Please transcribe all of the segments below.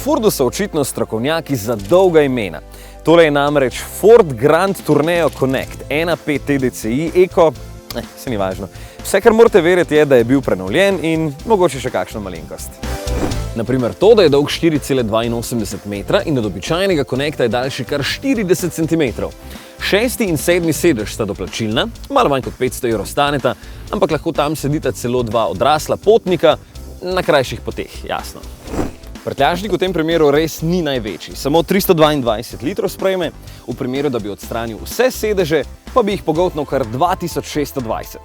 Fordu so očitno strokovnjaki za dolga imena. Tole je namreč Ford Grand Tourneo Connect 1.5 TDCi Eco, se ni važno. Vse, kar morate verjeti, je, da je bil prenovljen in mogoče še kakšno malenkost. Naprimer to, da je dolg 4,82 metra in od običajnega konekta je daljši kar 40 cm. 6. in 7. sedež sta doplačilna, malo manj kot 500 € staneta, ampak lahko tam sedita celo dva odrasla potnika, na krajših poteh, jasno. Prtljažnik v tem primeru res ni največji, samo 322 litrov sprejme, v primeru, da bi odstranil vse sedeže, pa bi jih pogoltnil kar 2620.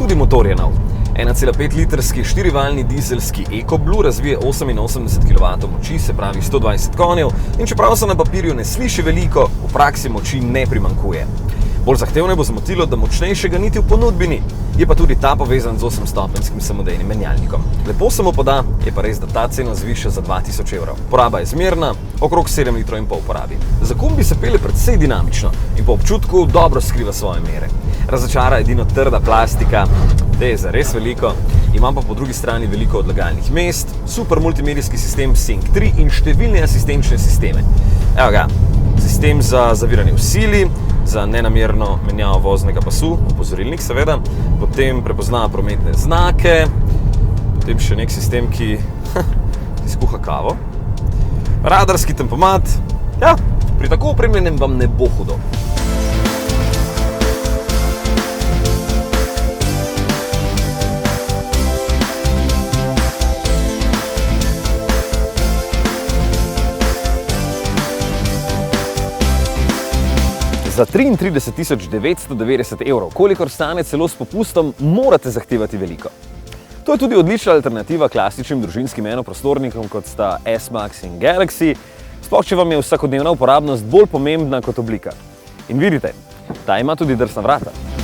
Tudi motor je nov. 1,5 litrski štirivaljni dizelski EcoBlue razvije 88 kW moči, se pravi 120 konjev, in čeprav se na papirju ne sliši veliko, v praksi moči ne primanjkuje. Bolj zahtevno bo zmotilo, da močnejšega niti v ponudbi ni. Je pa tudi ta povezan z 8-stopenjskim samodejnim menjalnikom. Lepo se mu poda, je pa res, da ta cena zviša za 2000 €. Poraba je zmerna, okrog 7,5 litrov porabi. Za kombi se pelje precej dinamično in po občutku dobro skriva svoje mere. Razočara edino trda plastika, te je zares veliko, imam pa po drugi strani veliko odlagalnih mest, super multimedijski sistem Sync 3 in številne asistenčne sisteme. Evo ga, sistem za zaviranje v sili, za nenamerno menjavo voznega pasu, opozorilnik seveda, potem prepoznava prometne znake, potem še nek sistem, ki skuha kavo, radarski tempomat, ja, pri tako opremljenem vam ne bo hudo. Za 33 990 €, kolikor stane celo s popustom, morate zahtevati veliko. To je tudi odlična alternativa klasičnim družinskim enoprostornikom, kot sta S-Max in Galaxy, sploh če vam je vsakodnevna uporabnost bolj pomembna kot oblika. In vidite, ta ima tudi drsna vrata.